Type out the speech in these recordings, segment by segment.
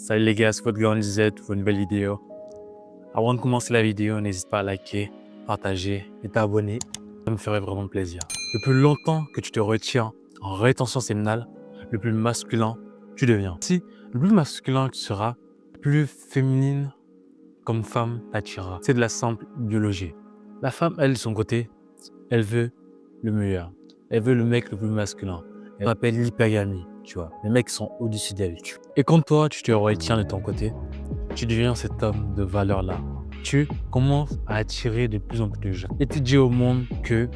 Salut les gars, c'est votre gars Lisette pour une nouvelle vidéo. Avant de commencer la vidéo, n'hésite pas à liker, partager et t'abonner. Ça me ferait vraiment plaisir. Le plus longtemps que tu te retiens en rétention séminale, le plus masculin tu deviens. Si le plus masculin tu seras, plus féminine comme femme t'attirera. C'est de la simple biologie. La femme, elle, de son côté, elle veut le meilleur. Elle veut le mec le plus masculin. Elle appelle l'hypergamie, tu vois. Les mecs sont au-dessus d'elle. Et quand toi, tu te retiens de ton côté, tu deviens cet homme de valeur-là. Tu commences à attirer de plus en plus de gens. Et tu dis au monde que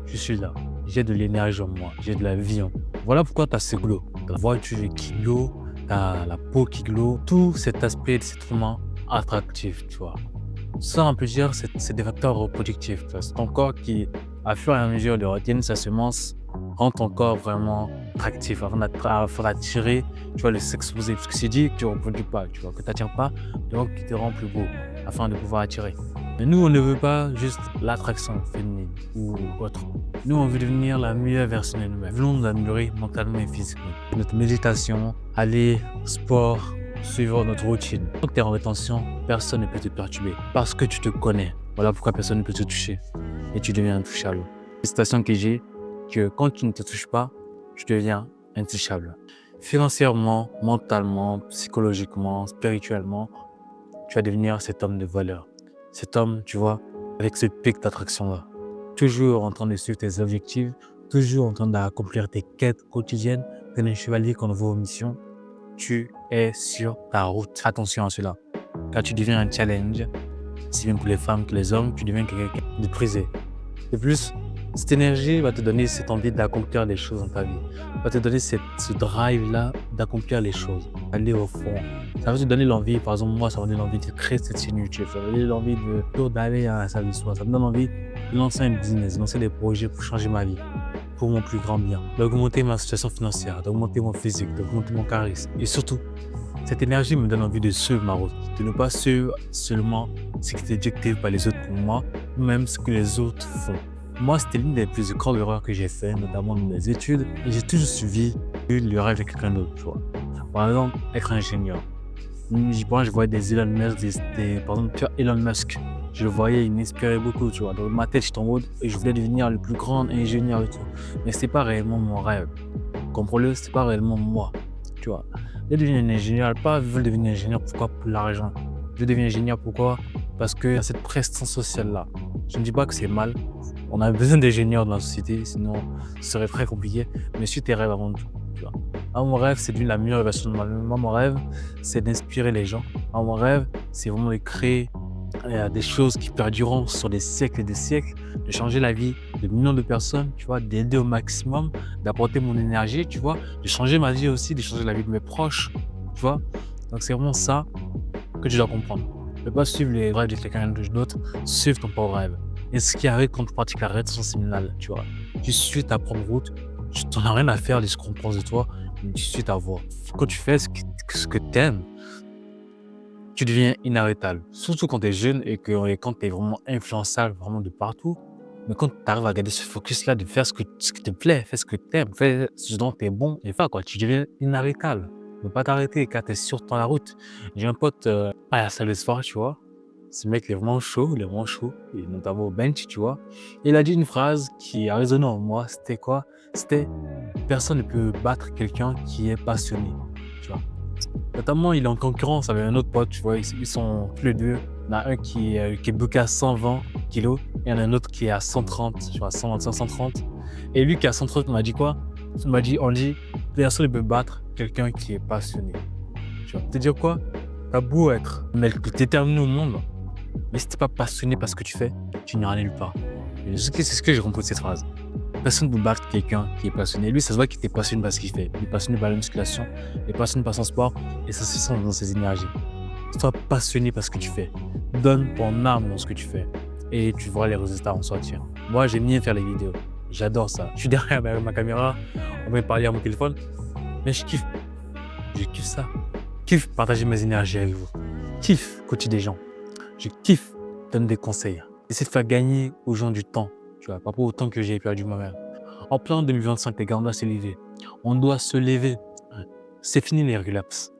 je suis là. J'ai de l'énergie en moi. J'ai de la vie en moi. Voilà pourquoi tu as ce glow. Ta voiture qui glow, tu as la peau qui glow. Tout cet aspect de cet humain attractif, tu vois. Ça, on peut dire, c'est des facteurs reproductifs. C'est ton corps qui, à fur et à mesure de retiennent sa semence, rend ton corps vraiment attractif afin d'attirer, tu vois, le sexe opposé. Parce que c'est dit que tu ne reproduis pas, tu vois, que tu n'attires pas, donc qui te rend plus beau afin de pouvoir attirer. Mais nous, on ne veut pas juste l'attraction féminine ou autre. Nous, on veut devenir la meilleure version de nous-mêmes. Nous voulons nous améliorer mentalement et physiquement. Notre méditation, aller, sport, suivre notre routine. Quand tu es en rétention, personne ne peut te perturber parce que tu te connais. Voilà pourquoi personne ne peut te toucher et tu deviens intouchable. C'est une citation que j'ai, que quand tu ne te touches pas, tu deviens intouchable. Financièrement, mentalement, psychologiquement, spirituellement, tu vas devenir cet homme de valeur. Cet homme, tu vois, avec ce pic d'attraction-là. Toujours en train de suivre tes objectifs, toujours en train d'accomplir tes quêtes quotidiennes, tel un chevalier qu'on voit aux missions. Tu es sur ta route. Attention à cela. Car tu deviens un challenge, si bien pour les femmes que les hommes, tu deviens quelqu'un de prisé. De plus, cette énergie va te donner cette envie d'accomplir les choses dans ta vie. Va te donner ce drive-là d'accomplir les choses, aller au fond. Ça va te donner l'envie, par exemple, moi, ça va me donner l'envie de créer cette chaîne YouTube. Ça va me donner l'envie d'aller à la salle de sport. Ça me donne envie de lancer un business, de lancer des projets pour changer ma vie, pour mon plus grand bien, d'augmenter ma situation financière, d'augmenter mon physique, d'augmenter mon charisme. Et surtout, cette énergie me donne envie de suivre ma route, de ne pas suivre seulement ce qui est dicté par les autres pour moi, même ce que les autres font. Moi, c'était l'une des plus grandes erreurs que j'ai fait, notamment dans mes études, et j'ai toujours suivi le rêve de quelqu'un d'autre, tu vois. Par exemple, être ingénieur. Je voyais des Elon Musk, par exemple, tu vois, Elon Musk. Je le voyais, il m'inspirait beaucoup, tu vois. Dans ma tête, j'étais en mode, et je voulais devenir le plus grand ingénieur et tout. Mais c'était pas réellement mon rêve. Comprenez-le, c'était pas réellement moi, tu vois. Je devenir un ingénieur, pas veulent devenir ingénieur, pourquoi? Pour l'argent. Je deviens ingénieur, pourquoi? Parce qu'il y a cette pression sociale-là. Je ne dis pas que c'est mal. On a besoin d'ingénieurs dans la société, sinon ce serait très compliqué. Mais suis tes rêves avant tout, tu vois. Mon rêve, c'est de la meilleure version de moi-même. Mon rêve, c'est d'inspirer les gens. Mon rêve, c'est vraiment de créer des choses qui perdureront sur des siècles et des siècles, de changer la vie de millions de personnes, tu vois, d'aider au maximum, d'apporter mon énergie, tu vois, de changer ma vie aussi, de changer la vie de mes proches, tu vois. Donc c'est vraiment ça que tu dois comprendre. Ne pas suivre les rêves de quelqu'un d'autre, suivre ton propre rêve. Et ce qui arrive quand tu pratiques la rétention séminale, tu vois, tu suis ta propre route, tu n'en as rien à faire de ce qu'on pense de toi, mais tu suis ta voie. Quand tu fais ce que tu aimes, tu deviens inarrêtable. Surtout quand tu es jeune et quand tu es vraiment influençable vraiment de partout. Mais quand tu arrives à garder ce focus-là de faire ce qui te plaît, fais ce que tu aimes, fais ce dont tu es bon, et quoi, tu deviens inarrêtable. Tu ne peux pas t'arrêter car tu es sur la route. J'ai un pote à la salle de sport, tu vois. Ce mec, il est vraiment chaud, et notamment au bench, tu vois. Et il a dit une phrase qui a résonné en moi. C'était quoi? C'était « Personne ne peut battre quelqu'un qui est passionné », tu vois. Notamment, il est en concurrence avec un autre pote, tu vois, ils sont tous les deux. Il y en a un qui est booké à 120 kilos et il y en a un autre qui est à 130, tu vois, 125, 130. Et lui qui est à 130, il m'a dit quoi? Il m'a dit, on dit, personne ne peut battre quelqu'un qui est passionné. Tu vois, te dire quoi? T'as beau être le mec le plus déterminé au monde, mais si t'es pas passionné par ce que tu fais, tu n'iras nulle part. Et c'est ce que j'ai compris de cette phrase. Personne ne peut battre quelqu'un qui est passionné. Lui, ça se voit qu'il était passionné par ce qu'il fait. Il est passionné par la musculation, il est passionné par son sport et ça se sent dans ses énergies. Sois passionné par ce que tu fais. Donne ton âme dans ce que tu fais et tu verras les résultats en sortir. Moi, j'aime bien faire les vidéos. J'adore ça. Je suis derrière ma caméra, on va parler à mon téléphone, mais je kiffe. Je kiffe ça. Je kiffe partager mes énergies avec vous. Je kiffe coacher des gens. Je kiffe donner des conseils. Essayer de faire gagner aux gens du temps. Tu vois, pas pour autant que j'ai perdu moi-même. En plein 2025, les gars, on doit se lever. On doit se lever. C'est fini les relapses.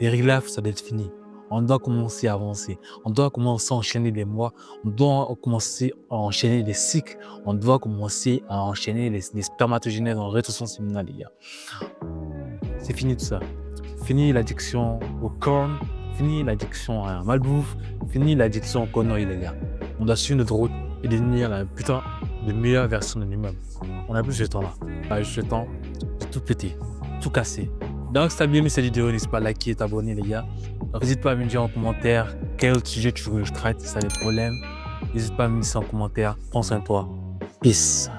Les relapses, ça doit être fini. On doit commencer à avancer. On doit commencer à enchaîner les mois. On doit commencer à enchaîner les cycles. On doit commencer à enchaîner les spermatogénèses en rétention séminale, les gars. C'est fini tout ça. Fini l'addiction au corn. Fini l'addiction à la malbouffe. Fini l'addiction aux conneries, les gars. On doit suivre notre route et devenir la putain de meilleure version de nous-mêmes. On a plus ce temps-là. On a juste le temps de tout péter, tout casser. Donc, si tu as bien aimé cette vidéo, n'hésite pas à liker et t'abonner, les gars. N'hésite pas à me dire en commentaire quel sujet tu veux que je traite, si tu as des problèmes. N'hésite pas à me laisser en commentaire. Prends soin de toi. Peace.